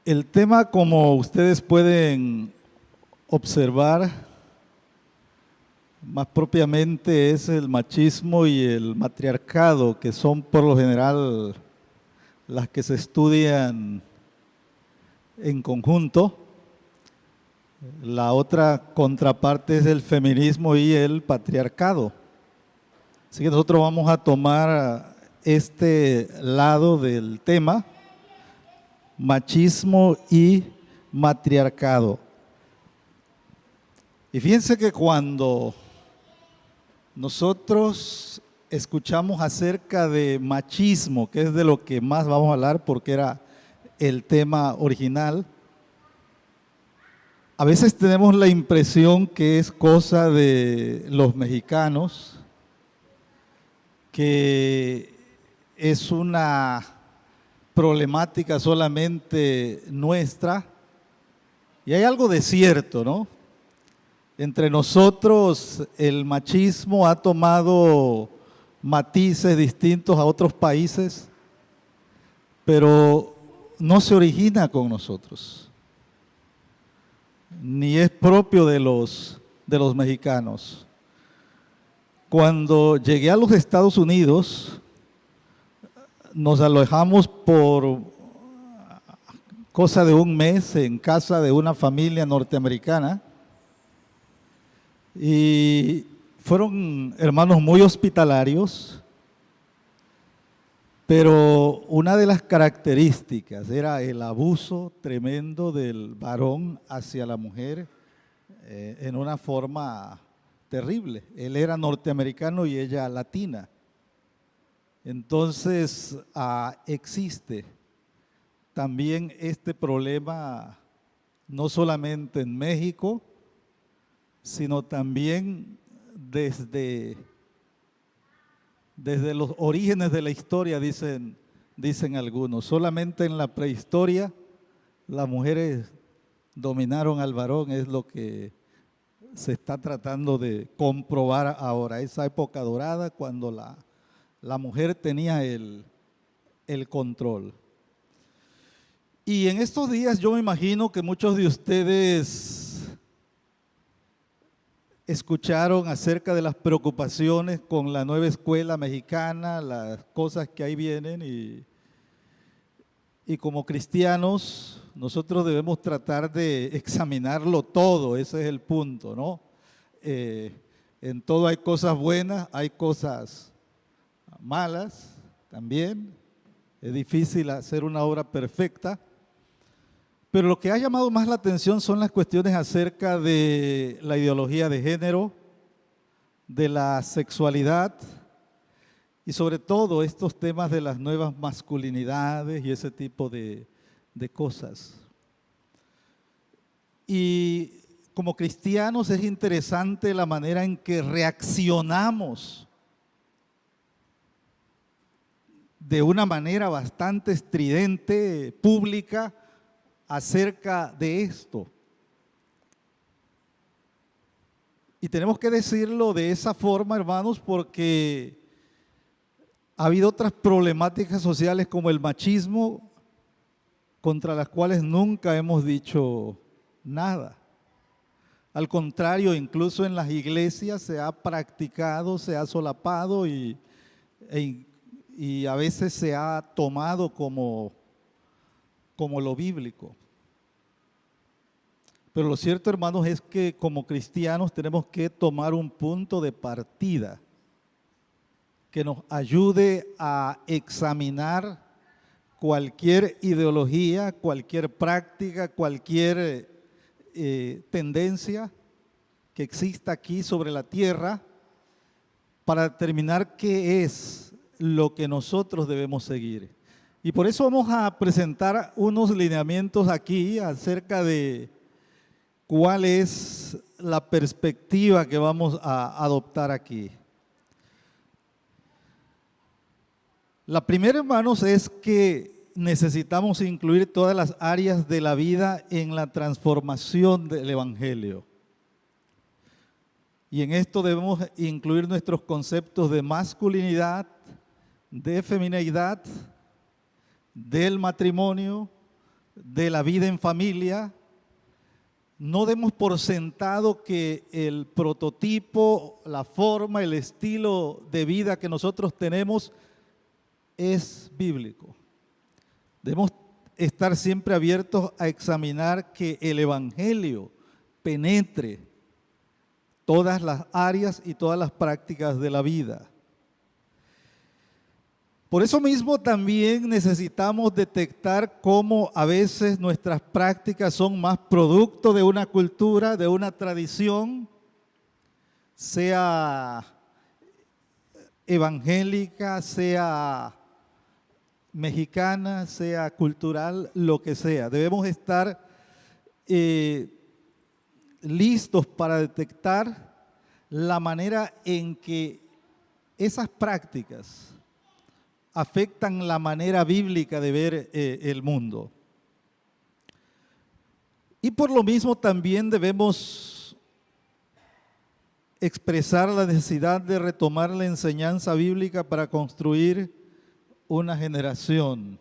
El tema, como ustedes pueden observar, más propiamente es el machismo y el matriarcado, que son por lo general las que se estudian en conjunto. La otra contraparte es el feminismo y el patriarcado. Así que nosotros vamos a tomar este lado del tema, machismo y matriarcado. Y fíjense que cuando nosotros escuchamos acerca de machismo, que es de lo que más vamos a hablar porque era el tema original, a veces tenemos la impresión que es cosa de los mexicanos, que es una problemática solamente nuestra, y hay algo de cierto, ¿no? Entre nosotros el machismo ha tomado matices distintos a otros países, pero no se origina con nosotros, ni es propio de los mexicanos. Cuando llegué a los Estados Unidos, nos alojamos por cosa de un mes en casa de una familia norteamericana y fueron hermanos muy hospitalarios, pero una de las características era el abuso tremendo del varón hacia la mujer en una forma terrible. Él era norteamericano y ella latina. Entonces existe también este problema no solamente en México, sino también desde los orígenes de la historia, dicen algunos. Solamente en la prehistoria las mujeres dominaron al varón, es lo que se está tratando de comprobar ahora. Esa época dorada cuando la mujer tenía el control. Y en estos días yo me imagino que muchos de ustedes escucharon acerca de las preocupaciones con la nueva escuela mexicana, las cosas que ahí vienen y como cristianos nosotros debemos tratar de examinarlo todo, ese es el punto, ¿no? En todo hay cosas buenas, hay cosas malas también, es difícil hacer una obra perfecta, pero lo que ha llamado más la atención son las cuestiones acerca de la ideología de género, de la sexualidad y sobre todo estos temas de las nuevas masculinidades y ese tipo de cosas. Y como cristianos es interesante la manera en que reaccionamos de una manera bastante estridente, pública, acerca de esto. Y tenemos que decirlo de esa forma, hermanos, porque ha habido otras problemáticas sociales como el machismo, contra las cuales nunca hemos dicho nada. Al contrario, incluso en las iglesias se ha practicado, se ha solapado y a veces se ha tomado como lo bíblico. Pero lo cierto, hermanos, es que como cristianos tenemos que tomar un punto de partida que nos ayude a examinar cualquier ideología, cualquier práctica, cualquier tendencia que exista aquí sobre la tierra para determinar qué es lo que nosotros debemos seguir. Y por eso vamos a presentar unos lineamientos aquí acerca de cuál es la perspectiva que vamos a adoptar aquí. La primera, hermanos, es que necesitamos incluir todas las áreas de la vida en la transformación del Evangelio. Y en esto debemos incluir nuestros conceptos de masculinidad, de feminidad, del matrimonio, de la vida en familia, no demos por sentado que el prototipo, la forma, el estilo de vida que nosotros tenemos es bíblico. Debemos estar siempre abiertos a examinar que el Evangelio penetre todas las áreas y todas las prácticas de la vida. Por eso mismo también necesitamos detectar cómo a veces nuestras prácticas son más producto de una cultura, de una tradición, sea evangélica, sea mexicana, sea cultural, lo que sea. Debemos estar listos para detectar la manera en que esas prácticas afectan la manera bíblica de ver el mundo. Y por lo mismo también debemos expresar la necesidad de retomar la enseñanza bíblica para construir una generación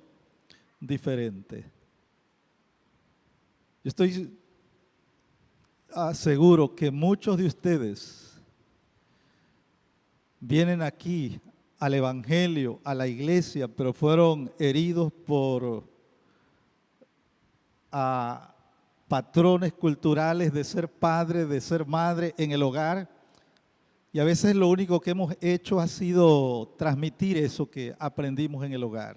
diferente. Yo estoy seguro que muchos de ustedes vienen aquí al Evangelio, a la iglesia, pero fueron heridos por patrones culturales de ser padre, de ser madre en el hogar, y a veces lo único que hemos hecho ha sido transmitir eso que aprendimos en el hogar,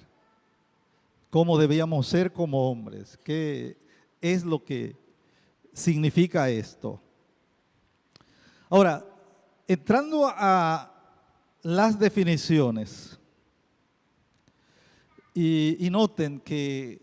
cómo debíamos ser como hombres, qué es lo que significa esto. Ahora, entrando a las definiciones, y noten que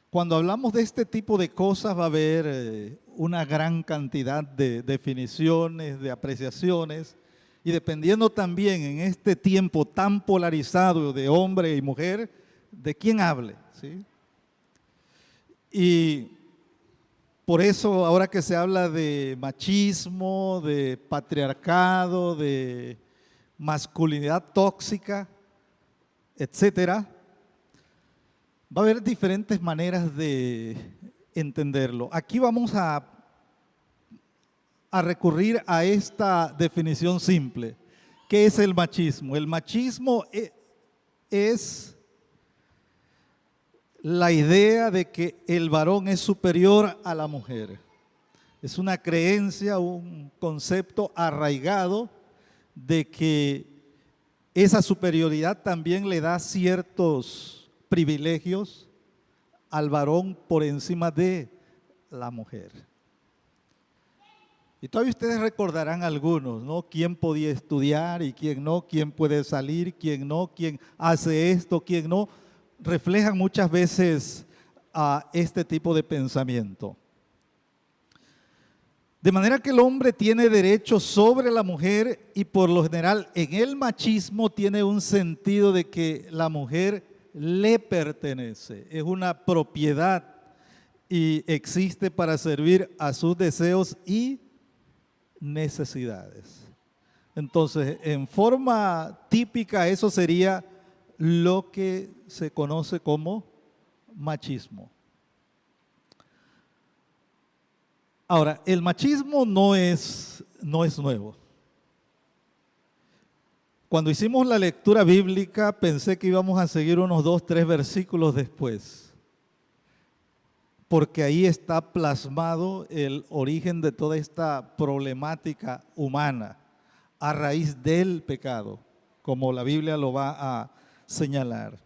cuando hablamos de este tipo de cosas va a haber una gran cantidad de definiciones, de apreciaciones, y dependiendo también en este tiempo tan polarizado de hombre y mujer, de quién hable, ¿sí? Y por eso ahora que se habla de machismo, de patriarcado, de masculinidad tóxica, etcétera, va a haber diferentes maneras de entenderlo. Aquí vamos a recurrir a esta definición simple. ¿Qué es el machismo? El machismo es la idea de que el varón es superior a la mujer. Es una creencia, un concepto arraigado de que esa superioridad también le da ciertos privilegios al varón por encima de la mujer. Y todavía ustedes recordarán algunos, ¿no? ¿Quién podía estudiar y quién no? ¿Quién puede salir? ¿Quién no? ¿Quién hace esto? ¿Quién no? Reflejan muchas veces a este tipo de pensamiento. De manera que el hombre tiene derecho sobre la mujer y por lo general en el machismo tiene un sentido de que la mujer le pertenece, es una propiedad y existe para servir a sus deseos y necesidades. Entonces, en forma típica eso sería lo que se conoce como machismo. Ahora, el machismo no es nuevo. Cuando hicimos la lectura bíblica pensé que íbamos a seguir unos 2, 3 versículos después, porque ahí está plasmado el origen de toda esta problemática humana a raíz del pecado, como la Biblia lo va a señalar.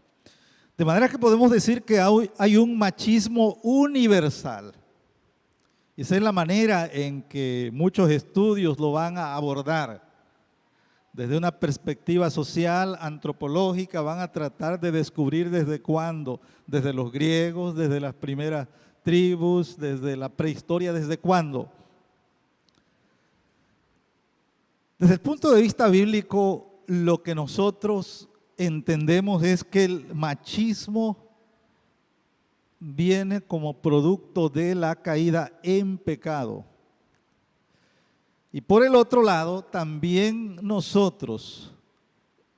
De manera que podemos decir que hay un machismo universal. Esa es la manera en que muchos estudios lo van a abordar. Desde una perspectiva social, antropológica, van a tratar de descubrir desde cuándo, desde los griegos, desde las primeras tribus, desde la prehistoria, desde cuándo. Desde el punto de vista bíblico, lo que nosotros entendemos es que el machismo viene como producto de la caída en pecado. Y por el otro lado, también nosotros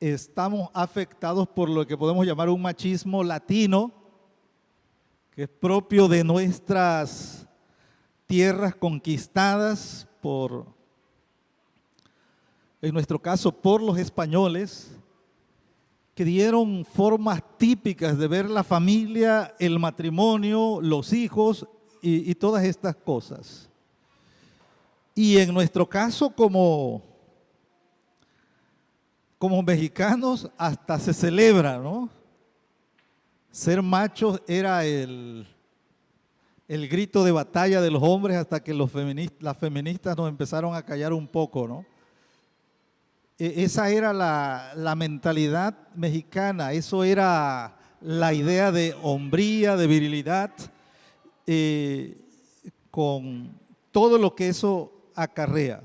estamos afectados por lo que podemos llamar un machismo latino, que es propio de nuestras tierras conquistadas en nuestro caso, por los españoles, que dieron formas típicas de ver la familia, el matrimonio, los hijos y todas estas cosas. Y en nuestro caso, como mexicanos, hasta se celebra, ¿no? Ser machos era el grito de batalla de los hombres hasta que las feministas nos empezaron a callar un poco, ¿no? Esa era la mentalidad mexicana, eso era la idea de hombría, de virilidad, con todo lo que eso acarrea.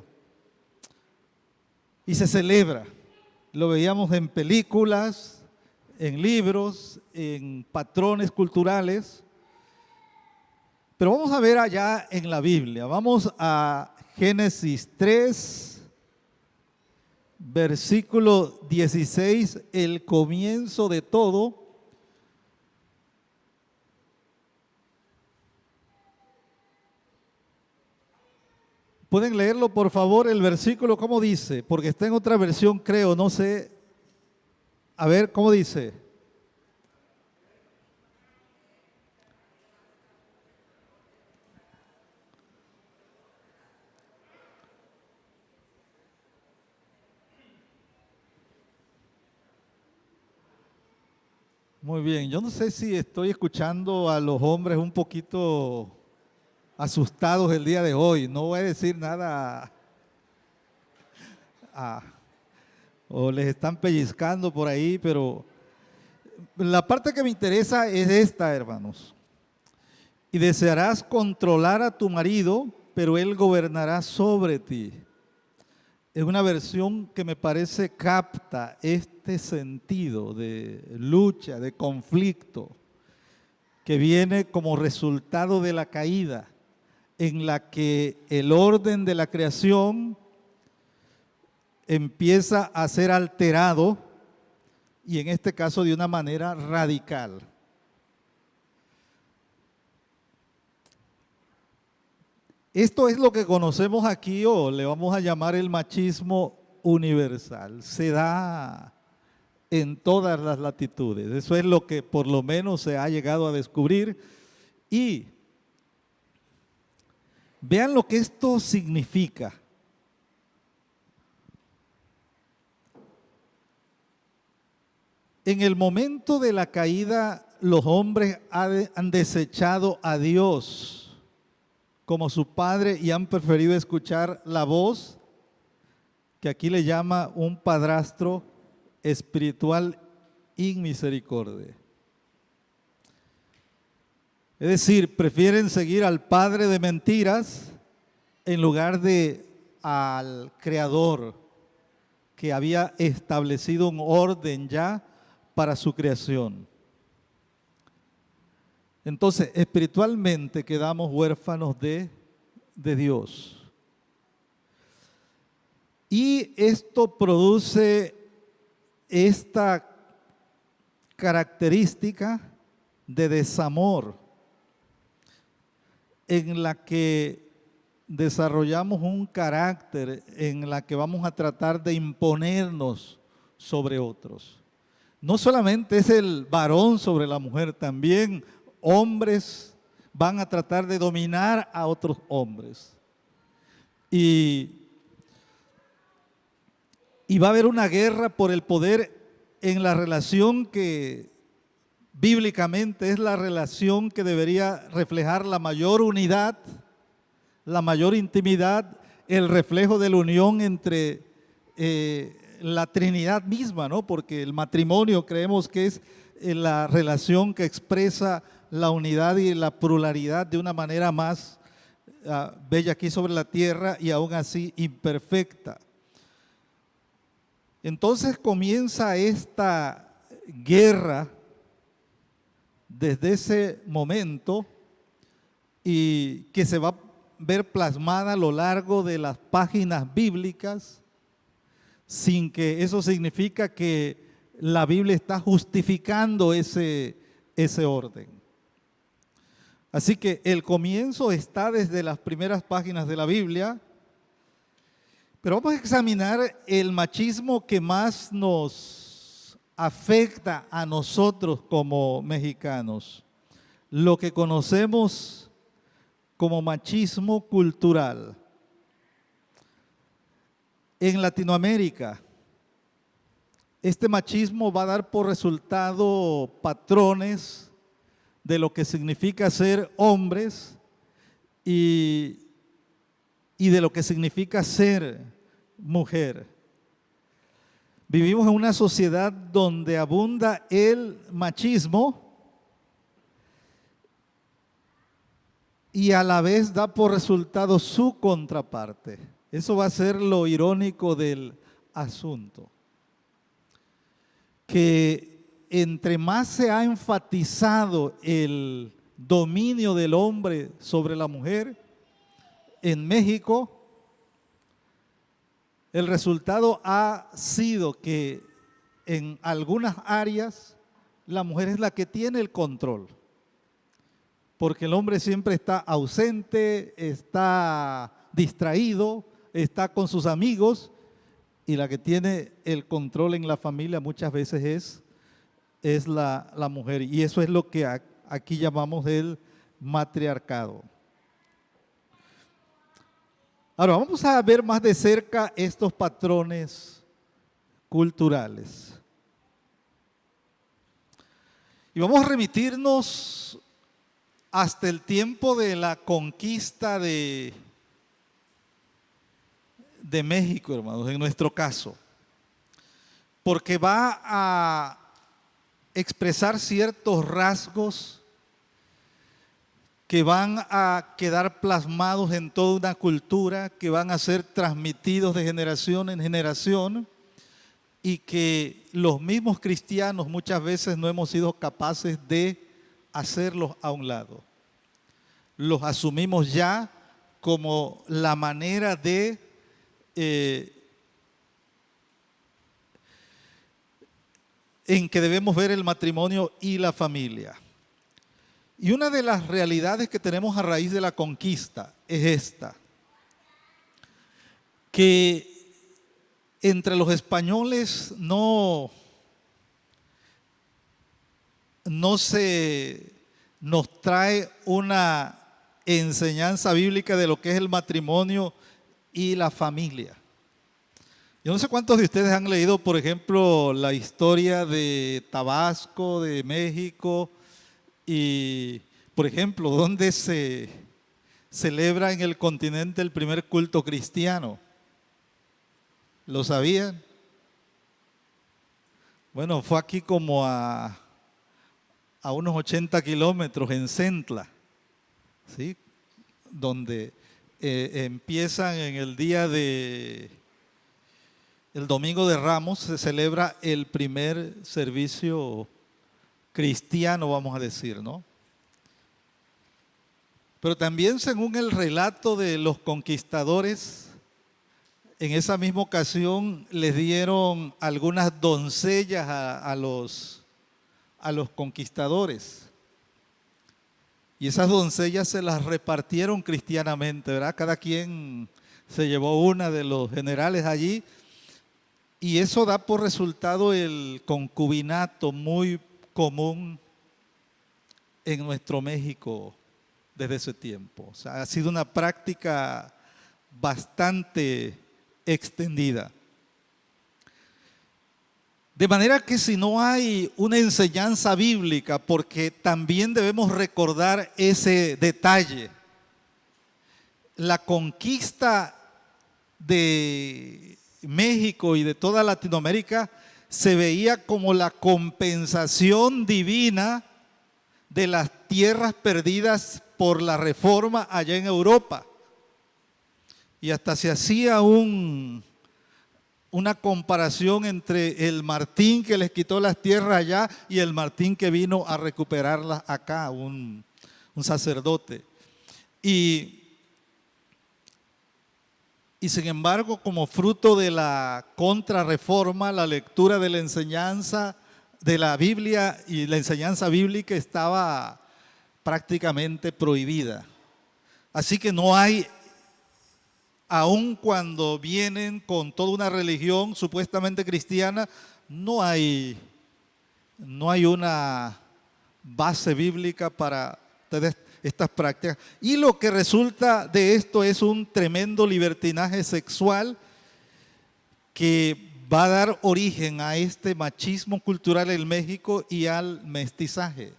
Y se celebra, lo veíamos en películas, en libros, en patrones culturales, pero vamos a ver allá en la Biblia, vamos a Génesis 3, versículo 16, el comienzo de todo. ¿Pueden leerlo, por favor, el versículo? ¿Cómo dice? Porque está en otra versión, creo, no sé. A ver, ¿cómo dice? Muy bien, yo no sé si estoy escuchando a los hombres un poquito asustados el día de hoy. No voy a decir nada o les están pellizcando por ahí, pero la parte que me interesa es esta, hermanos. Y desearás controlar a tu marido, pero él gobernará sobre ti. Es una versión que me parece capta este sentido de lucha, de conflicto, que viene como resultado de la caída, en la que el orden de la creación empieza a ser alterado, y en este caso de una manera radical. Esto es lo que conocemos aquí, o le vamos a llamar el machismo universal. Se da en todas las latitudes. Eso es lo que por lo menos se ha llegado a descubrir. Y vean lo que esto significa. En el momento de la caída, los hombres han desechado a Dios como su padre y han preferido escuchar la voz que aquí le llama un padrastro espiritual inmisericordia. Es decir, prefieren seguir al padre de mentiras en lugar de al creador que había establecido un orden ya para su creación. Entonces, espiritualmente quedamos huérfanos de Dios. Y esto produce esta característica de desamor en la que desarrollamos un carácter en la que vamos a tratar de imponernos sobre otros. No solamente es el varón sobre la mujer, también hombres van a tratar de dominar a otros hombres. Y va a haber una guerra por el poder en la relación que bíblicamente es la relación que debería reflejar la mayor unidad, la mayor intimidad, el reflejo de la unión entre la Trinidad misma, ¿no? Porque el matrimonio creemos que es la relación que expresa la unidad y la pluralidad de una manera más bella aquí sobre la tierra y aún así imperfecta. Entonces comienza esta guerra desde ese momento y que se va a ver plasmada a lo largo de las páginas bíblicas, sin que eso significa que la Biblia está justificando ese orden. Así que el comienzo está desde las primeras páginas de la Biblia, pero vamos a examinar el machismo que más nos afecta a nosotros como mexicanos, lo que conocemos como machismo cultural. En Latinoamérica, este machismo va a dar por resultado patrones de lo que significa ser hombres y de lo que significa ser mujer. Vivimos en una sociedad donde abunda el machismo y a la vez da por resultado su contraparte. Eso va a ser lo irónico del asunto. Que entre más se ha enfatizado el dominio del hombre sobre la mujer, en México, el resultado ha sido que en algunas áreas la mujer es la que tiene el control. Porque el hombre siempre está ausente, está distraído, está con sus amigos y la que tiene el control en la familia muchas veces es la mujer. Y eso es lo que aquí llamamos el matriarcado. Ahora vamos a ver más de cerca estos patrones culturales. Y vamos a remitirnos hasta el tiempo de la conquista de México, hermanos, en nuestro caso, porque va a expresar ciertos rasgos que van a quedar plasmados en toda una cultura, que van a ser transmitidos de generación en generación y que los mismos cristianos muchas veces no hemos sido capaces de hacerlos a un lado. Los asumimos ya como la manera de en que debemos ver el matrimonio y la familia. Y una de las realidades que tenemos a raíz de la conquista es esta, que entre los españoles no se nos trae una enseñanza bíblica de lo que es el matrimonio y la familia. Yo no sé cuántos de ustedes han leído, por ejemplo, la historia de Tabasco, de México, y, por ejemplo, ¿dónde se celebra en el continente el primer culto cristiano? ¿Lo sabían? Bueno, fue aquí como a unos 80 kilómetros en Centla, ¿sí? Donde empiezan en el día el domingo de Ramos, se celebra el primer servicio cristiano, vamos a decir, ¿no? Pero también según el relato de los conquistadores, en esa misma ocasión les dieron algunas doncellas a los conquistadores. Y esas doncellas se las repartieron cristianamente, ¿verdad? Cada quien se llevó una de los generales allí. Y eso da por resultado el concubinato muy común en nuestro México desde ese tiempo. O sea, ha sido una práctica bastante extendida. De manera que si no hay una enseñanza bíblica, porque también debemos recordar ese detalle, la conquista de México y de toda Latinoamérica se veía como la compensación divina de las tierras perdidas por la reforma allá en Europa. Y hasta se hacía una comparación entre el Martín que les quitó las tierras allá y el Martín que vino a recuperarlas acá, un sacerdote. Y sin embargo, como fruto de la contrarreforma, la lectura de la enseñanza de la Biblia y la enseñanza bíblica estaba prácticamente prohibida. Así que no hay, aun cuando vienen con toda una religión supuestamente cristiana, no hay una base bíblica para todas estas prácticas. Y lo que resulta de esto es un tremendo libertinaje sexual que va a dar origen a este machismo cultural en México y al mestizaje.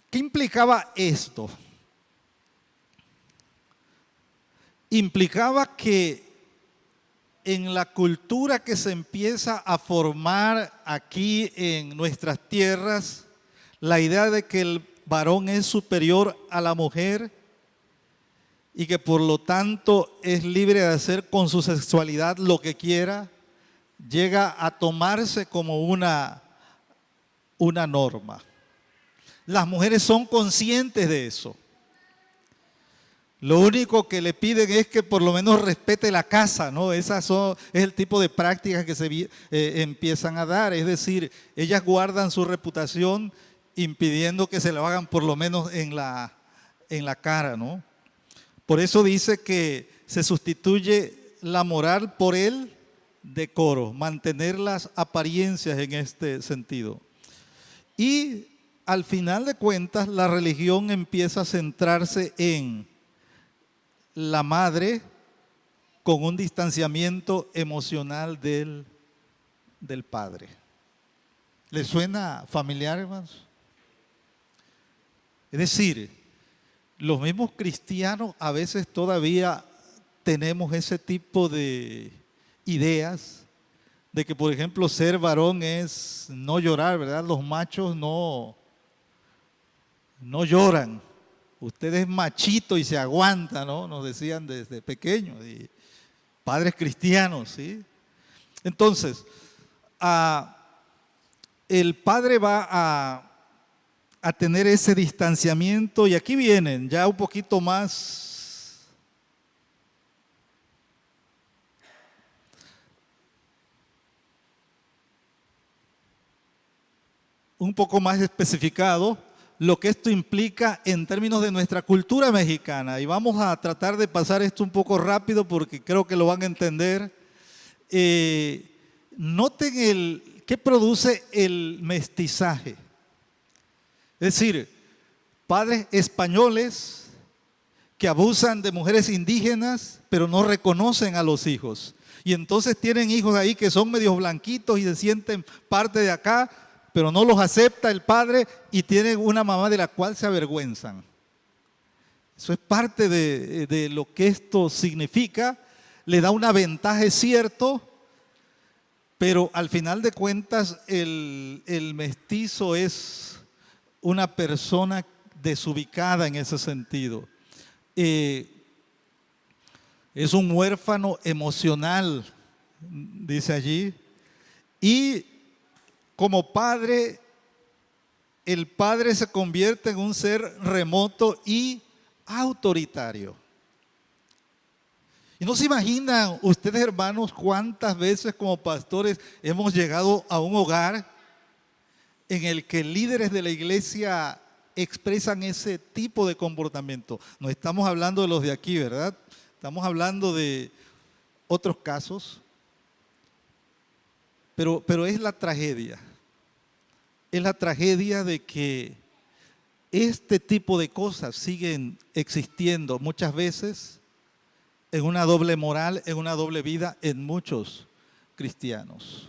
¿Qué implicaba esto? Implicaba que en la cultura que se empieza a formar aquí en nuestras tierras, la idea de que el varón es superior a la mujer y que por lo tanto es libre de hacer con su sexualidad lo que quiera, llega a tomarse como una norma. Las mujeres son conscientes de eso. Lo único que le piden es que por lo menos respete la casa, ¿no? Es el tipo de prácticas que se empiezan a dar. Es decir, ellas guardan su reputación impidiendo que se lo hagan por lo menos en la cara, ¿no? Por eso dice que se sustituye la moral por el decoro, mantener las apariencias en este sentido. Y al final de cuentas, la religión empieza a centrarse en la madre con un distanciamiento emocional del padre. ¿Le suena familiar, hermanos? Es decir, los mismos cristianos a veces todavía tenemos ese tipo de ideas de que, por ejemplo, ser varón es no llorar, ¿verdad? Los machos no lloran. Usted es machito y se aguanta, ¿no? Nos decían desde pequeños, y padres cristianos, ¿sí? Entonces, el padre va a tener ese distanciamiento, y aquí vienen ya un poquito más especificado lo que esto implica en términos de nuestra cultura mexicana. Y vamos a tratar de pasar esto un poco rápido porque creo que lo van a entender. Noten qué produce el mestizaje. Es decir, padres españoles que abusan de mujeres indígenas, pero no reconocen a los hijos. Y entonces tienen hijos ahí que son medios blanquitos y se sienten parte de acá, pero no los acepta el padre, y tienen una mamá de la cual se avergüenzan. Eso es parte de lo que esto significa. Le da una ventaja, es cierto, pero al final de cuentas el mestizo es una persona desubicada en ese sentido. Es un huérfano emocional, dice allí, y como padre, el padre se convierte en un ser remoto y autoritario. Y no se imaginan ustedes, hermanos, cuántas veces como pastores hemos llegado a un hogar en el que líderes de la iglesia expresan ese tipo de comportamiento. No estamos hablando de los de aquí, ¿verdad? Estamos hablando de otros casos. Pero es la tragedia. Es la tragedia de que este tipo de cosas siguen existiendo muchas veces en una doble moral, en una doble vida en muchos cristianos.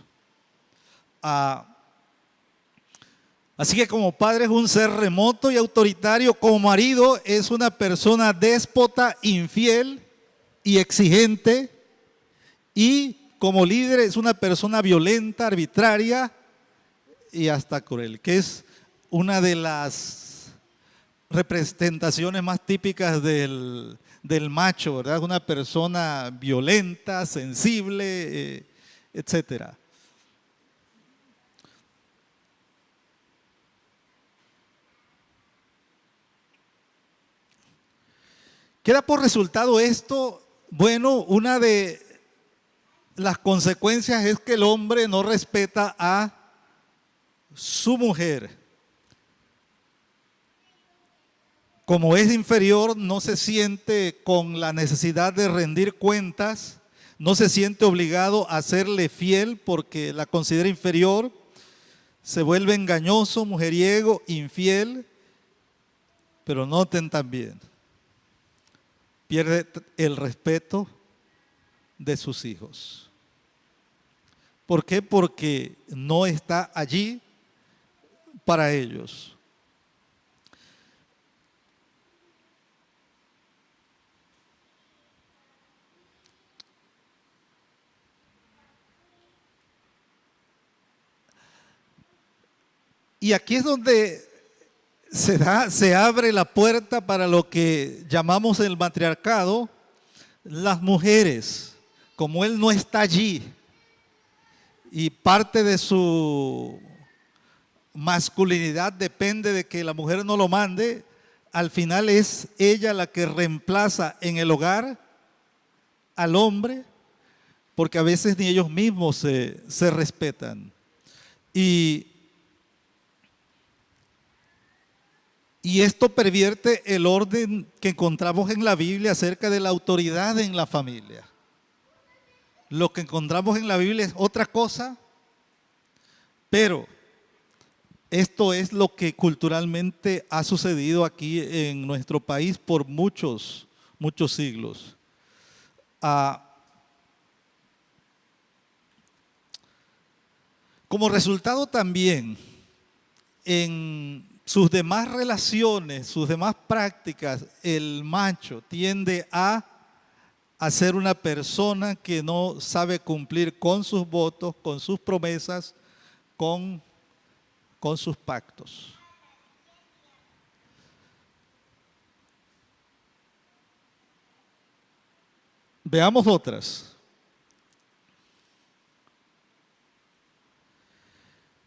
Así que como padre es un ser remoto y autoritario, como marido es una persona déspota, infiel y exigente, y como líder es una persona violenta, arbitraria y hasta cruel, que es una de las representaciones más típicas del macho, ¿verdad? Una persona violenta, sensible, etcétera. ¿Qué da por resultado esto? Bueno, una de las consecuencias es que el hombre no respeta a su mujer. Como es inferior, no se siente con la necesidad de rendir cuentas, no se siente obligado a serle fiel porque la considera inferior, se vuelve engañoso, mujeriego, infiel, pero noten también, pierde el respeto de sus hijos. ¿Por qué? Porque no está allí para ellos. Y aquí es donde se abre la puerta para lo que llamamos el matriarcado. Las mujeres, como él no está allí y parte de su masculinidad depende de que la mujer no lo mande, al final es ella la que reemplaza en el hogar al hombre, porque a veces ni ellos mismos se respetan. Y esto pervierte el orden que encontramos en la Biblia acerca de la autoridad en la familia. Lo que encontramos en la Biblia es otra cosa, pero esto es lo que culturalmente ha sucedido aquí en nuestro país por muchos siglos. Como resultado también, en sus demás relaciones, sus demás prácticas, el macho tiende a ser una persona que no sabe cumplir con sus votos, con sus promesas, con sus pactos. Veamos otras.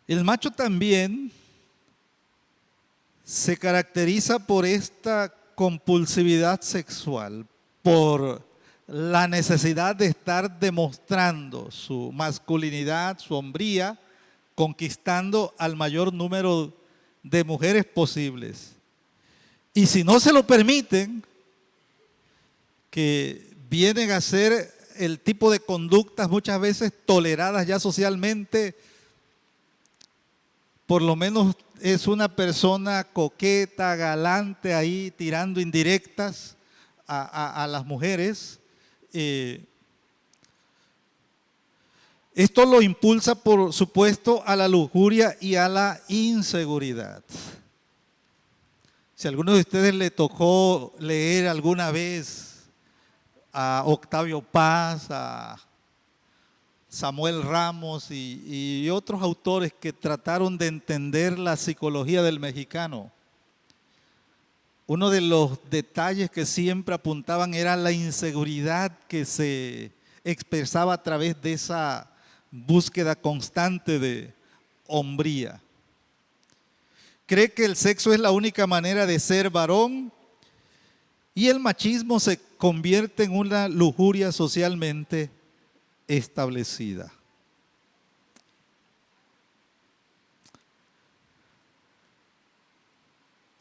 El macho también se caracteriza por esta compulsividad sexual, por la necesidad de estar demostrando su masculinidad, su hombría, conquistando al mayor número de mujeres posibles. Y si no se lo permiten, que vienen a ser el tipo de conductas muchas veces toleradas ya socialmente, por lo menos es una persona coqueta, galante, ahí tirando indirectas a las mujeres. Esto lo impulsa, por supuesto, a la lujuria y a la inseguridad. Si a alguno de ustedes le tocó leer alguna vez a Octavio Paz, a Samuel Ramos y otros autores que trataron de entender la psicología del mexicano, uno de los detalles que siempre apuntaban era la inseguridad que se expresaba a través de esa búsqueda constante de hombría. Cree que el sexo es la única manera de ser varón y el machismo se convierte en una lujuria socialmente establecida.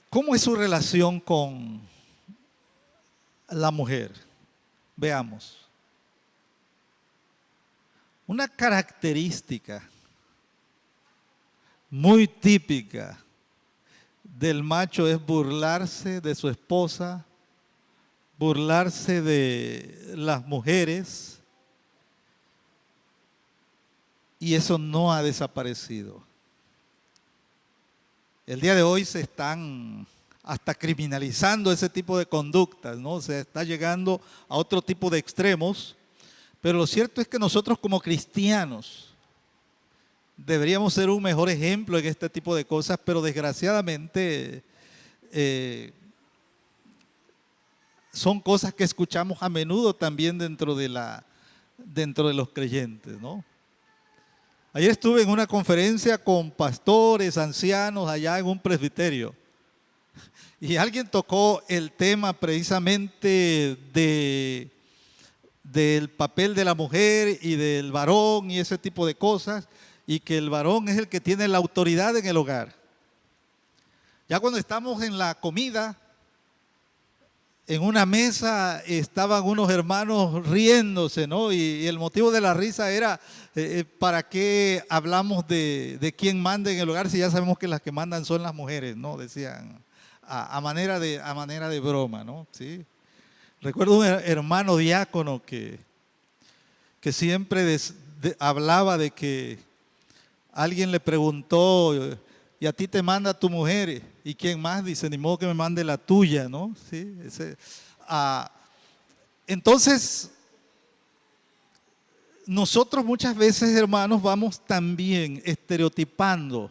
¿Cómo es su relación con la mujer? Veamos. Una característica muy típica del macho es burlarse de su esposa, burlarse de las mujeres, y eso no ha desaparecido. El día de hoy se están hasta criminalizando ese tipo de conductas, ¿no? Se está llegando a otro tipo de extremos, pero lo cierto es que nosotros como cristianos deberíamos ser un mejor ejemplo en este tipo de cosas, pero desgraciadamente son cosas que escuchamos a menudo también dentro de los creyentes, ¿no? Ayer estuve en una conferencia con pastores, ancianos, allá en un presbiterio. Y alguien tocó el tema precisamente de del papel de la mujer y del varón y ese tipo de cosas, y que el varón es el que tiene la autoridad en el hogar. Ya cuando estamos en la comida, en una mesa estaban unos hermanos riéndose, ¿no? Y el motivo de la risa era, ¿para qué hablamos de quién manda en el hogar si ya sabemos que las que mandan son las mujeres, ¿no? Decían, a manera de broma, ¿no? ¿Sí? Recuerdo un hermano diácono que siempre hablaba de que alguien le preguntó, ¿y a ti te manda tu mujer? ¿Y quién más? Dice, ni modo que me mande la tuya, ¿no? ¿Sí? Entonces, nosotros muchas veces, hermanos, vamos también estereotipando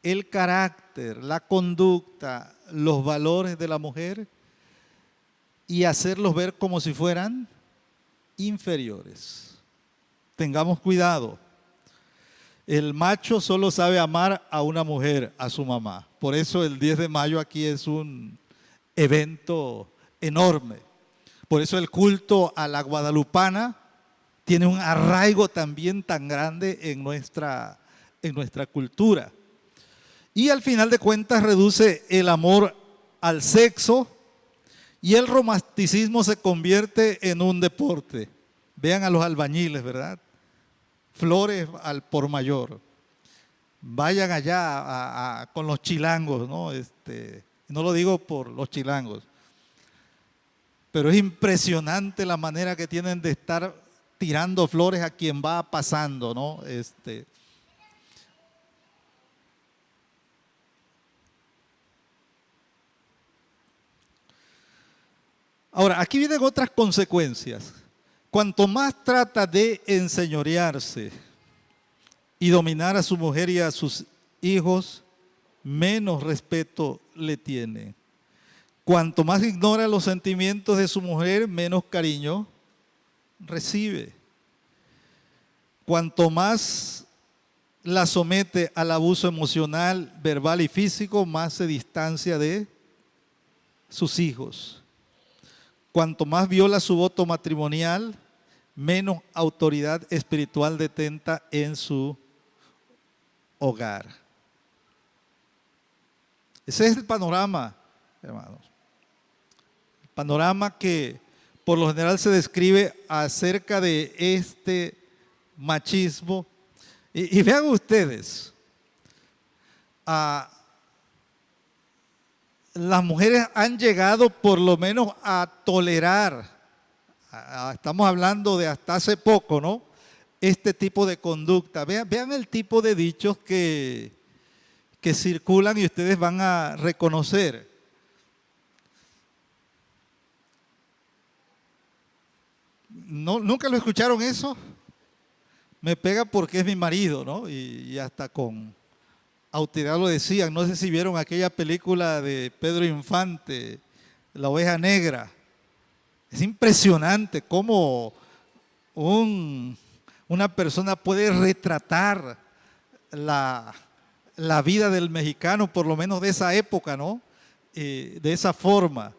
el carácter, la conducta, los valores de la mujer y hacerlos ver como si fueran inferiores. Tengamos cuidado. El macho solo sabe amar a una mujer, a su mamá. Por eso el 10 de mayo aquí es un evento enorme. Por eso el culto a la guadalupana tiene un arraigo también tan grande en nuestra cultura. Y al final de cuentas reduce el amor al sexo y el romanticismo se convierte en un deporte. Vean a los albañiles, ¿verdad? Flores al por mayor. Vayan allá con los chilangos, ¿no? No lo digo por los chilangos, pero es impresionante la manera que tienen de estar tirando flores a quien va pasando, ¿no? Ahora, aquí vienen otras consecuencias. Cuanto más trata de enseñorearse y dominar a su mujer y a sus hijos, menos respeto le tiene. Cuanto más ignora los sentimientos de su mujer, menos cariño recibe. Cuanto más la somete al abuso emocional, verbal y físico, más se distancia de sus hijos. Cuanto más viola su voto matrimonial, menos autoridad espiritual detenta en su hogar. Ese es el panorama, hermanos. El panorama que por lo general se describe acerca de este machismo. Y vean ustedes, las mujeres han llegado por lo menos a tolerar, estamos hablando de hasta hace poco, ¿no? Este tipo de conducta. Vean el tipo de dichos que circulan y ustedes van a reconocer. ¿No, nunca lo escucharon eso? Me pega porque es mi marido, ¿no? Y hasta con autoridad lo decían. No sé si vieron aquella película de Pedro Infante, La Oveja Negra. Es impresionante cómo una persona puede retratar la vida del mexicano, por lo menos de esa época, ¿no? De esa forma.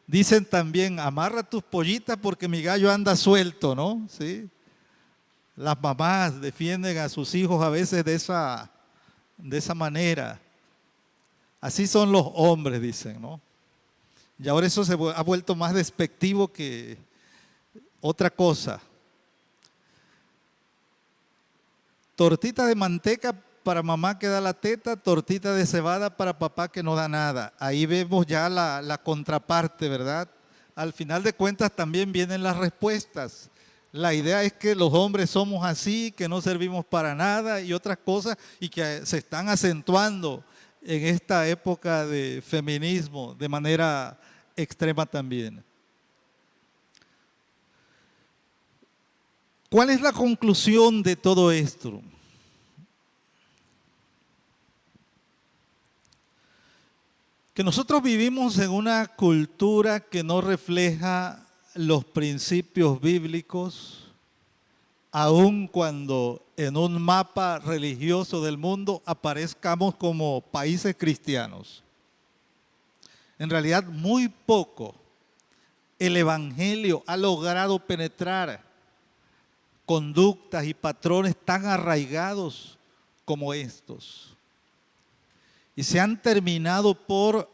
Dicen también, amarra tus pollitas porque mi gallo anda suelto, ¿no? ¿Sí? Las mamás defienden a sus hijos a veces de esa manera. Así son los hombres, dicen, ¿no? Y ahora eso se ha vuelto más despectivo que otra cosa. Tortita de manteca para mamá que da la teta, tortita de cebada para papá que no da nada. Ahí vemos ya la contraparte, ¿verdad? Al final de cuentas también vienen las respuestas. La idea es que los hombres somos así, que no servimos para nada y otras cosas y que se están acentuando en esta época de feminismo de manera extrema también. ¿Cuál es la conclusión de todo esto? Que nosotros vivimos en una cultura que no refleja los principios bíblicos, aun cuando en un mapa religioso del mundo aparezcamos como países cristianos. En realidad muy poco el Evangelio ha logrado penetrar conductas y patrones tan arraigados como estos. Y se han terminado por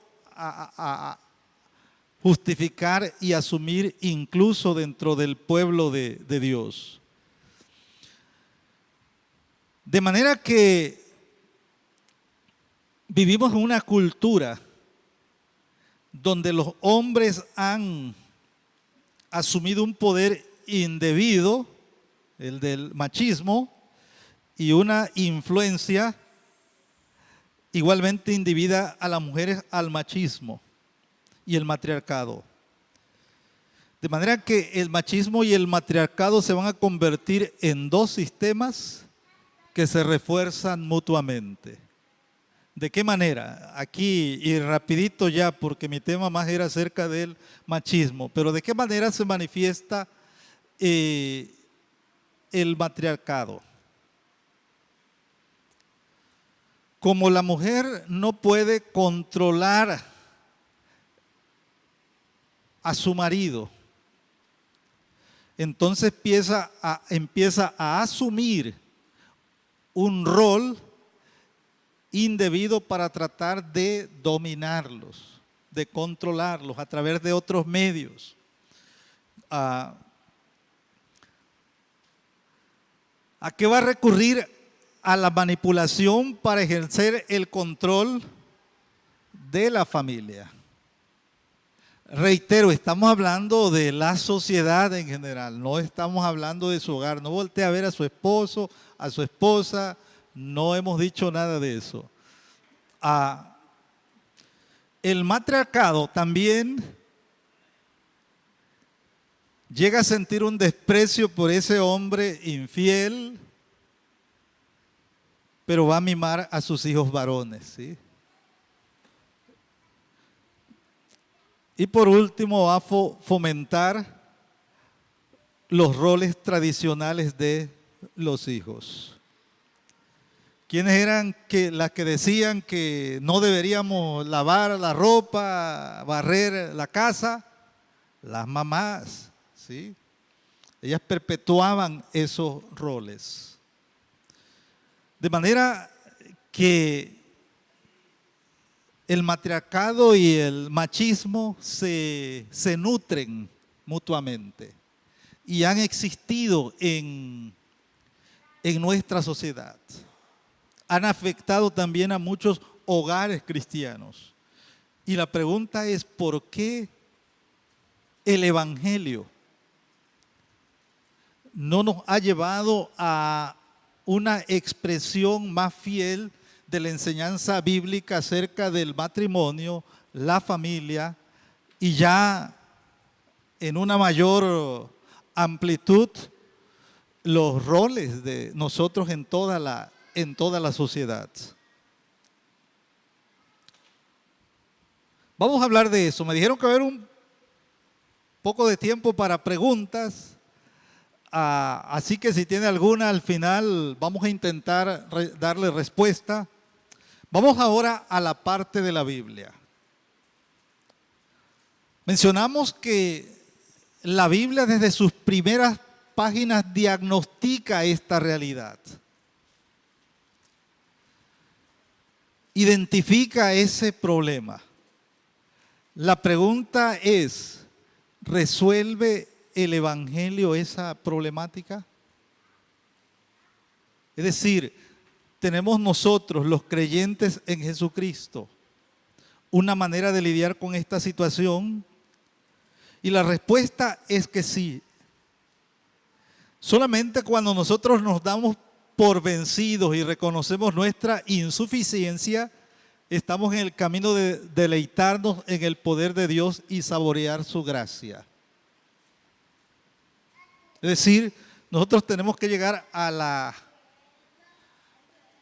justificar y asumir incluso dentro del pueblo de Dios. De manera que vivimos en una cultura donde los hombres han asumido un poder indebido, el del machismo, y una influencia igualmente indebida a las mujeres al machismo y el matriarcado. De manera que el machismo y el matriarcado se van a convertir en dos sistemas que se refuerzan mutuamente. ¿De qué manera? Aquí, y rapidito ya, porque mi tema más era acerca del machismo, pero ¿de qué manera se manifiesta el matriarcado? Como la mujer no puede controlar a su marido, entonces empieza a asumir un rol indebido para tratar de dominarlos, de controlarlos a través de otros medios. ¿A qué va a recurrir? A la manipulación para ejercer el control de la familia. Reitero, estamos hablando de la sociedad en general, no estamos hablando de su hogar. No voltee a ver a su esposo, a su esposa, no hemos dicho nada de eso. El matriarcado también llega a sentir un desprecio por ese hombre infiel, pero va a mimar a sus hijos varones, ¿sí? Y por último va a fomentar los roles tradicionales de los hijos. ¿Quiénes eran las que decían que no deberíamos lavar la ropa, barrer la casa? Las mamás, ¿sí? Ellas perpetuaban esos roles. De manera que el matriarcado y el machismo se nutren mutuamente y han existido en nuestra sociedad. Han afectado también a muchos hogares cristianos. Y la pregunta es, ¿por qué el Evangelio no nos ha llevado a una expresión más fiel de la enseñanza bíblica acerca del matrimonio, la familia, y ya en una mayor amplitud los roles de nosotros en toda la sociedad? Vamos a hablar de eso. Me dijeron que va a haber un poco de tiempo para preguntas, así que si tiene alguna al final vamos a intentar darle respuesta. Vamos ahora a la parte de la Biblia. Mencionamos que la Biblia desde sus primeras páginas diagnostica esta realidad. Identifica ese problema. La pregunta es, ¿resuelve el Evangelio esa problemática? Es decir, tenemos nosotros, los creyentes en Jesucristo, una manera de lidiar con esta situación, y la respuesta es que sí. Solamente cuando nosotros nos damos por vencidos y reconocemos nuestra insuficiencia, estamos en el camino de deleitarnos en el poder de Dios y saborear su gracia. Es decir, nosotros tenemos que llegar a la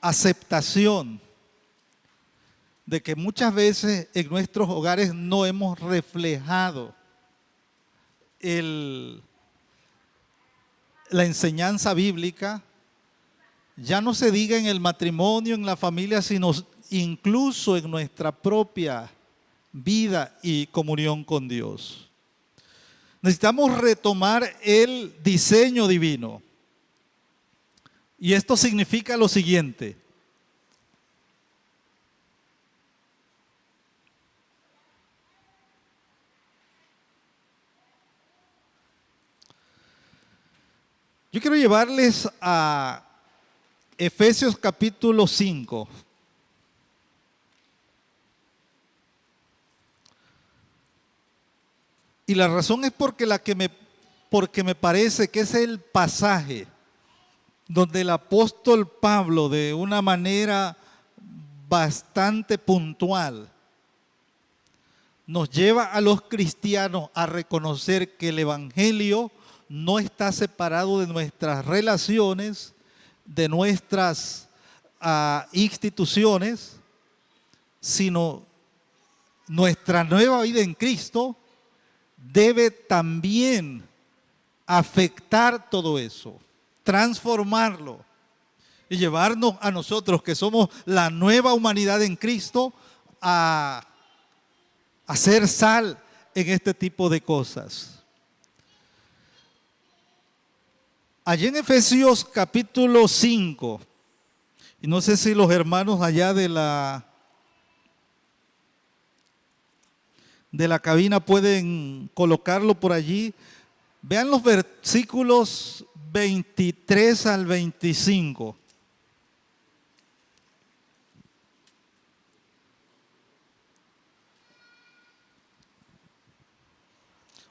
aceptación de que muchas veces en nuestros hogares no hemos reflejado la enseñanza bíblica, ya no se diga en el matrimonio, en la familia, sino incluso en nuestra propia vida y comunión con Dios. necesitamos retomar el diseño divino. Y esto significa lo siguiente. Yo quiero llevarles a Efesios capítulo 5. Y la razón es porque me parece que es el pasaje donde el apóstol Pablo, de una manera bastante puntual, nos lleva a los cristianos a reconocer que el evangelio no está separado de nuestras relaciones, de nuestras instituciones, sino nuestra nueva vida en Cristo debe también afectar todo eso, transformarlo y llevarnos a nosotros, que somos la nueva humanidad en Cristo, a hacer sal en este tipo de cosas. Allí en Efesios capítulo 5, y no sé si los hermanos allá de la cabina pueden colocarlo por allí. Vean los versículos 23 al 25.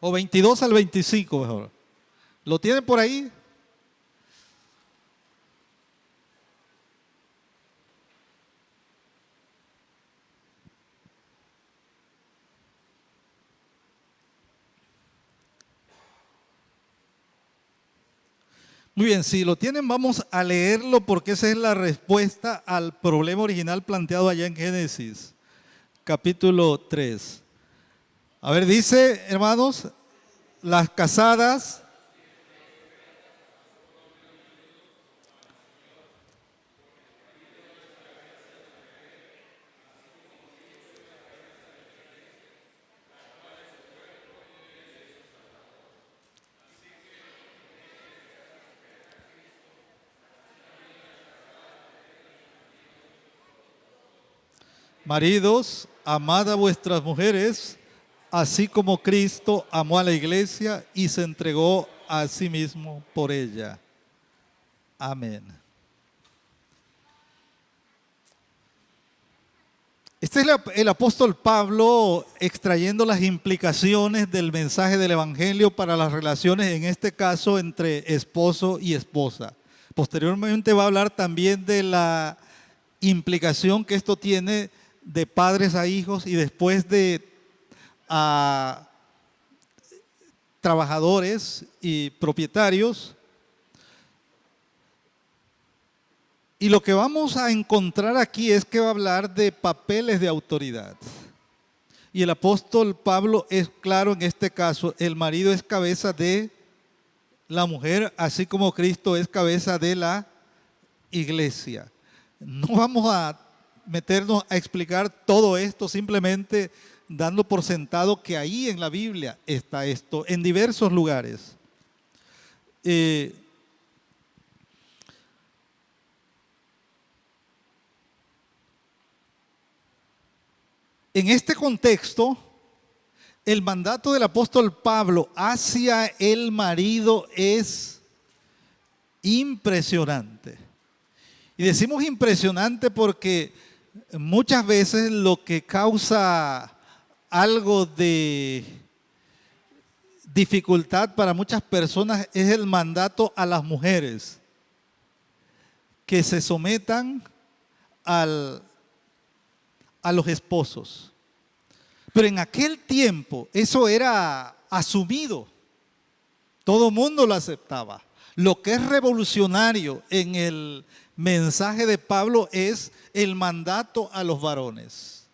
O 22 al 25 mejor. ¿Lo tienen por ahí? Muy bien, si lo tienen, vamos a leerlo porque esa es la respuesta al problema original planteado allá en Génesis, capítulo 3. A ver, dice, hermanos, las casadas maridos, amad a vuestras mujeres, así como Cristo amó a la iglesia y se entregó a sí mismo por ella. Amén. Este es el apóstol Pablo extrayendo las implicaciones del mensaje del evangelio para las relaciones, en este caso, entre esposo y esposa. Posteriormente va a hablar también de la implicación que esto tiene de padres a hijos y después de trabajadores y propietarios. Y lo que vamos a encontrar aquí es que va a hablar de papeles de autoridad. Y el apóstol Pablo es claro en este caso: el marido es cabeza de la mujer, así como Cristo es cabeza de la iglesia. No vamos a meternos a explicar todo esto, simplemente dando por sentado que ahí en la Biblia está esto, en diversos lugares. En este contexto, el mandato del apóstol Pablo hacia el marido es impresionante. Y decimos impresionante porque muchas veces lo que causa algo de dificultad para muchas personas es el mandato a las mujeres que se sometan a los esposos. Pero en aquel tiempo eso era asumido, todo el mundo lo aceptaba. Lo que es revolucionario en el mensaje de Pablo es el mandato a los varones,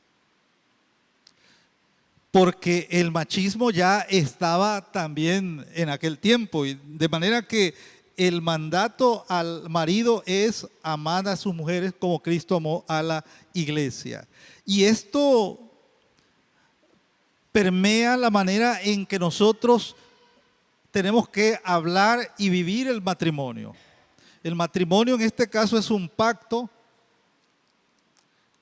porque el machismo ya estaba también en aquel tiempo, y de manera que el mandato al marido es amar a sus mujeres como Cristo amó a la iglesia. Y esto permea la manera en que nosotros tenemos que hablar y vivir el matrimonio. El matrimonio en este caso es un pacto.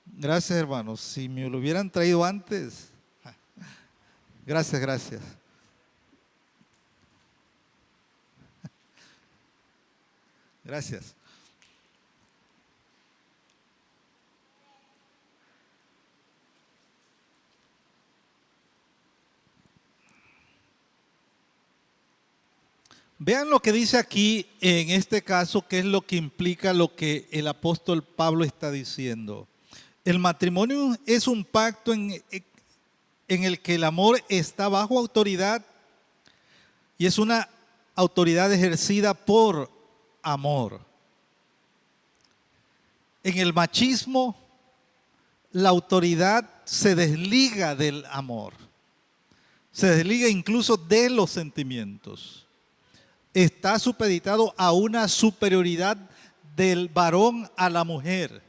Gracias, hermanos. Si me lo hubieran traído antes. Gracias, gracias. Gracias. Vean lo que dice aquí en este caso, qué es lo que implica lo que el apóstol Pablo está diciendo. El matrimonio es un pacto en el que el amor está bajo autoridad y es una autoridad ejercida por amor. En el machismo, la autoridad se desliga del amor, se desliga incluso de los sentimientos. Está supeditado a una superioridad del varón a la mujer.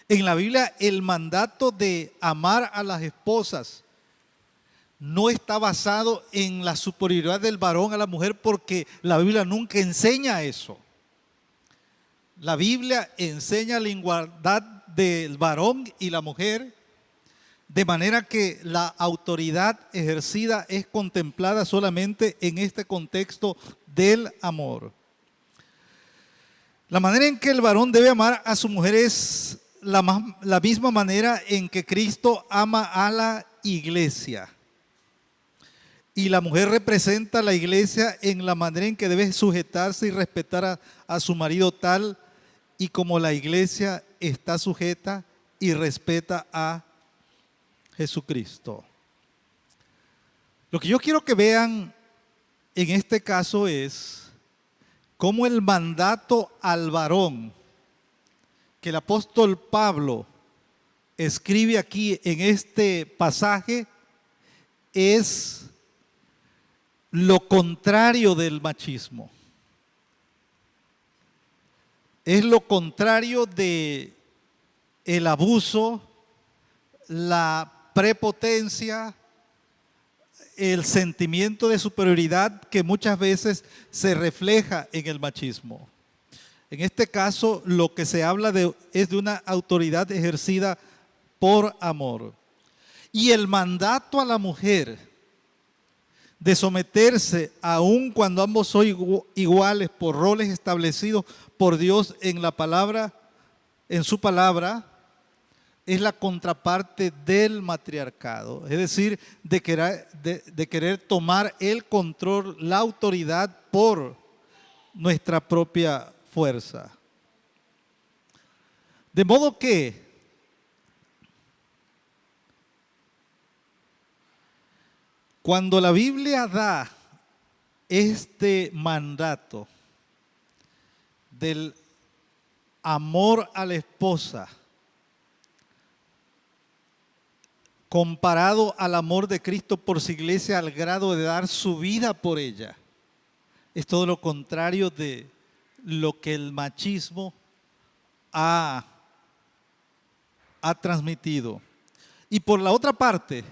En la Biblia, el mandato de amar a las esposas no está basado en la superioridad del varón a la mujer, porque la Biblia nunca enseña eso. La Biblia enseña la igualdad del varón y la mujer, de manera que la autoridad ejercida es contemplada solamente en este contexto del amor. La manera en que el varón debe amar a su mujer es la misma manera en que Cristo ama a la iglesia. Y la mujer representa a la iglesia en la manera en que debe sujetarse y respetar a su marido tal y como la iglesia está sujeta y respeta a Jesucristo. Lo que yo quiero que vean en este caso es cómo el mandato al varón que el apóstol Pablo escribe aquí en este pasaje es lo contrario del machismo. Es lo contrario de el abuso, la prepotencia, el sentimiento de superioridad que muchas veces se refleja en el machismo. En este caso, lo que se habla es de una autoridad ejercida por amor. Y el mandato a la mujer de someterse, aun cuando ambos son iguales por roles establecidos por Dios en la palabra, en su palabra, es la contraparte del matriarcado, es decir, de querer tomar el control, la autoridad por nuestra propia fuerza. De modo que cuando la Biblia da este mandato del amor a la esposa, comparado al amor de Cristo por su iglesia al grado de dar su vida por ella, es todo lo contrario de lo que el machismo ha transmitido. Y por la otra parte,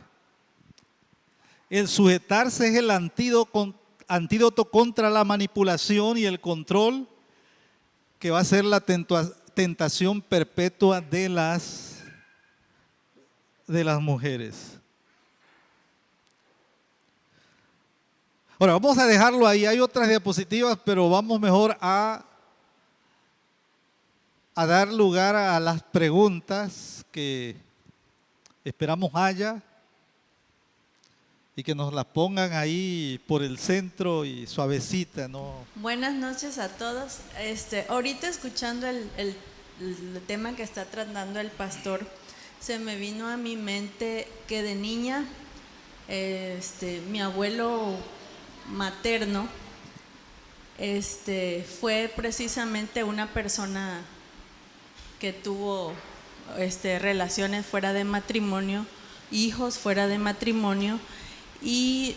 el sujetarse es el antídoto contra la manipulación y el control, que va a ser la tentación perpetua de las mujeres. Ahora, vamos a dejarlo ahí. Hay otras diapositivas, pero vamos mejor a dar lugar a las preguntas que esperamos haya y que nos las pongan ahí por el centro y suavecita, ¿no? Buenas noches a todos. Ahorita escuchando el tema que está tratando el pastor, se me vino a mi mente que de niña, mi abuelo materno, fue precisamente una persona que tuvo relaciones fuera de matrimonio, hijos fuera de matrimonio, y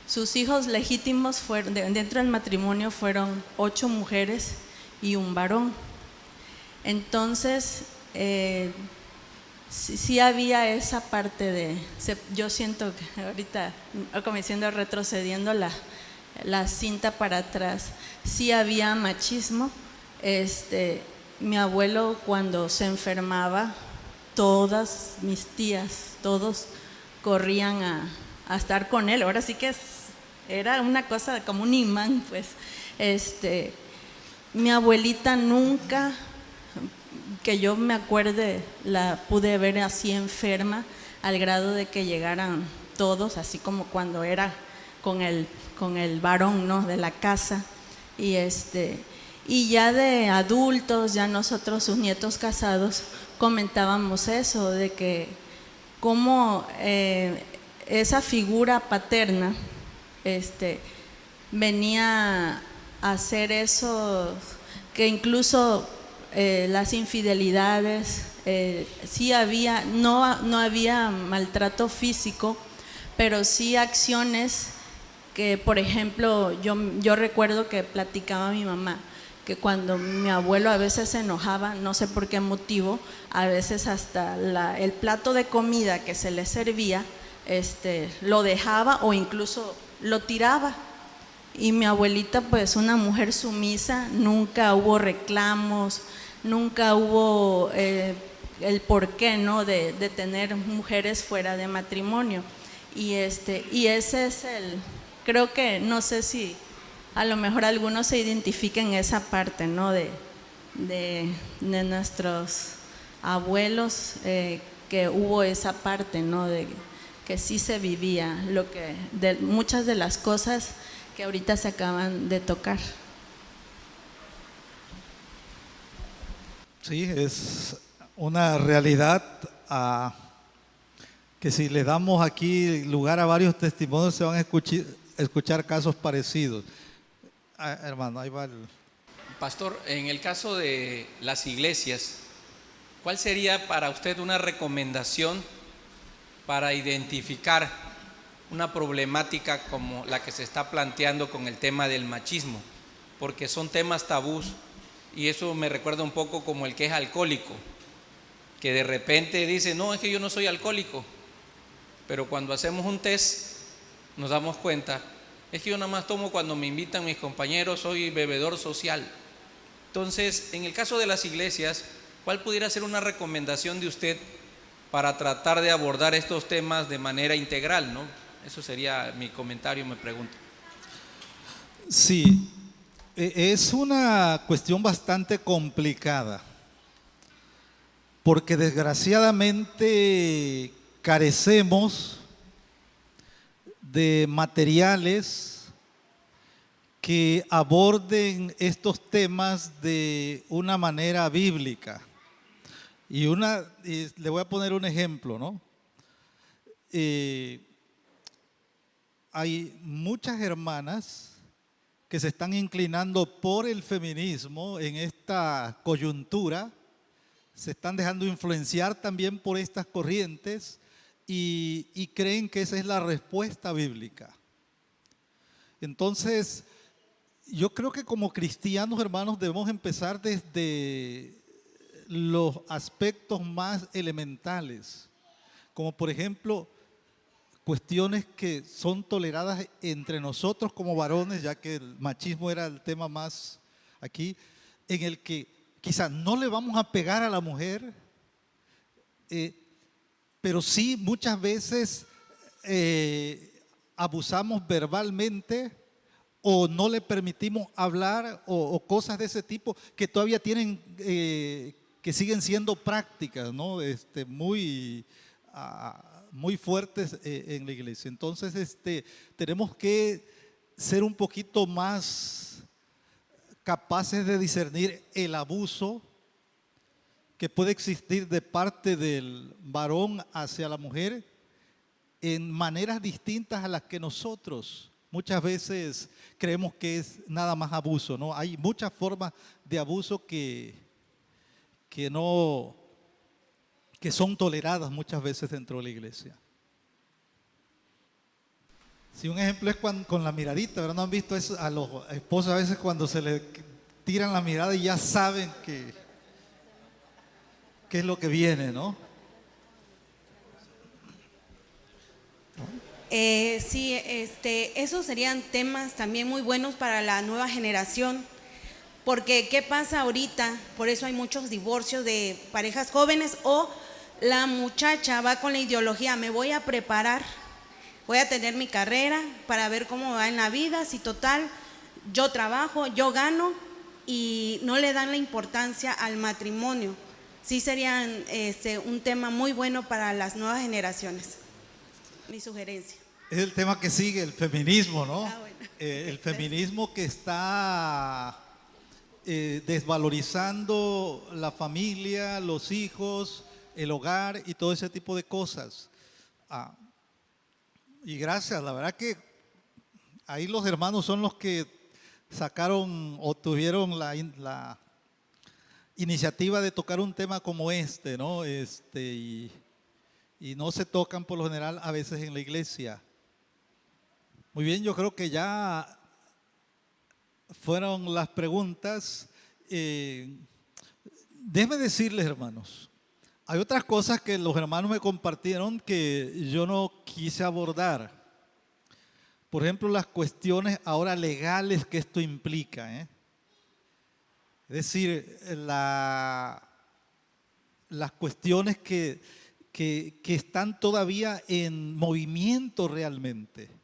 sus hijos legítimos dentro del matrimonio fueron 8 mujeres y un varón. Entonces, sí había esa parte yo siento que ahorita, como diciendo, retrocediendo la cinta para atrás, sí había machismo. Mi abuelo, cuando se enfermaba, todas mis tías, todos corrían a estar con él. Ahora sí que era una cosa como un imán, pues. Mi abuelita nunca, que yo me acuerde, la pude ver así enferma, al grado de que llegaran todos, así como cuando era con el varón, ¿no?, de la casa. Y ya de adultos, ya nosotros, sus nietos casados, comentábamos eso, de que cómo esa figura paterna venía a hacer eso, que incluso las infidelidades, sí había, no había maltrato físico, pero sí acciones que, por ejemplo, yo recuerdo que platicaba a mi mamá, que cuando mi abuelo a veces se enojaba, no sé por qué motivo, a veces hasta el plato de comida que se le servía, lo dejaba o incluso lo tiraba. Y mi abuelita, pues una mujer sumisa, nunca hubo reclamos, nunca hubo el porqué, ¿no?, de tener mujeres fuera de matrimonio. Y ese es creo que, no sé si a lo mejor algunos se identifiquen en esa parte, ¿no?, de nuestros abuelos, que hubo esa parte, ¿no?, de que sí se vivía de muchas de las cosas que ahorita se acaban de tocar. Sí, es una realidad que si le damos aquí lugar a varios testimonios se van a escuchar casos parecidos. Hermano, ahí va Pastor, en el caso de las iglesias, ¿cuál sería para usted una recomendación para identificar una problemática como la que se está planteando con el tema del machismo? Porque son temas tabús y eso me recuerda un poco como el que es alcohólico, que de repente dice, no, es que yo no soy alcohólico, pero cuando hacemos un test nos damos cuenta, es que yo nada más tomo cuando me invitan mis compañeros, soy bebedor social. Entonces, en el caso de las iglesias, ¿cuál pudiera ser una recomendación de usted para tratar de abordar estos temas de manera integral, ¿no? Eso sería mi comentario, me pregunto. Sí, es una cuestión bastante complicada, porque desgraciadamente carecemos de materiales que aborden estos temas de una manera bíblica. Y le voy a poner un ejemplo, ¿no? Hay muchas hermanas que se están inclinando por el feminismo en esta coyuntura, se están dejando influenciar también por estas corrientes y creen que esa es la respuesta bíblica. Entonces, yo creo que como cristianos, hermanos, debemos empezar desde los aspectos más elementales, como por ejemplo, cuestiones que son toleradas entre nosotros como varones, ya que el machismo era el tema más aquí, en el que quizás no le vamos a pegar a la mujer, pero sí muchas veces abusamos verbalmente o no le permitimos hablar o cosas de ese tipo que todavía tienen, que siguen siendo prácticas, ¿no? Muy fuertes en la iglesia. Entonces, tenemos que ser un poquito más capaces de discernir el abuso que puede existir de parte del varón hacia la mujer en maneras distintas a las que nosotros muchas veces creemos que es nada más abuso, ¿no? Hay muchas formas de abuso que son toleradas muchas veces dentro de la iglesia. Si un ejemplo es con la miradita, ¿verdad? ¿No han visto eso? A los esposos a veces cuando se le tiran la mirada y ya saben qué es lo que viene, ¿no? Sí, esos serían temas también muy buenos para la nueva generación, porque ¿qué pasa ahorita? Por eso hay muchos divorcios de parejas jóvenes, o la muchacha va con la ideología, me voy a preparar, voy a tener mi carrera para ver cómo va en la vida, si total, yo trabajo, yo gano, y no le dan la importancia al matrimonio. Sí serían un tema muy bueno para las nuevas generaciones. Mi sugerencia. Es el tema que sigue, el feminismo, ¿no? Bueno. El feminismo que está desvalorizando la familia, los hijos, el hogar y todo ese tipo de cosas. Y gracias, la verdad que ahí los hermanos son los que sacaron o tuvieron la iniciativa de tocar un tema como este, ¿no? Y no se tocan por lo general a veces en la iglesia. Muy bien, yo creo que ya fueron las preguntas. Déjenme decirles, hermanos, hay otras cosas que los hermanos me compartieron que yo no quise abordar. Por ejemplo, las cuestiones ahora legales que esto implica, ¿eh? Es decir, las cuestiones que están todavía en movimiento realmente.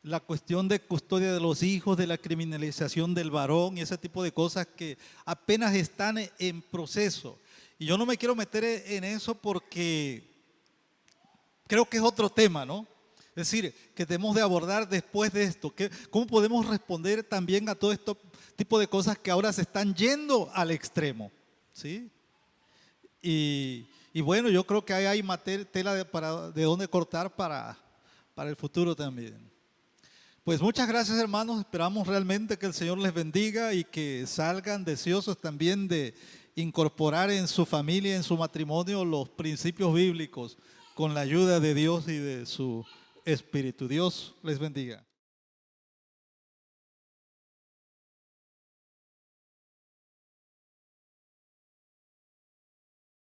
La cuestión de custodia de los hijos, de la criminalización del varón y ese tipo de cosas que apenas están en proceso. Y yo no me quiero meter en eso porque creo que es otro tema, ¿no? Es decir, que debemos de abordar después de esto. ¿Cómo podemos responder también a todo este tipo de cosas que ahora se están yendo al extremo? ¿Sí? Y bueno, yo creo que ahí hay tela de dónde cortar para el futuro también. Pues muchas gracias, hermanos. Esperamos realmente que el Señor les bendiga y que salgan deseosos también de incorporar en su familia, en su matrimonio, los principios bíblicos con la ayuda de Dios y de su Espíritu. Dios les bendiga.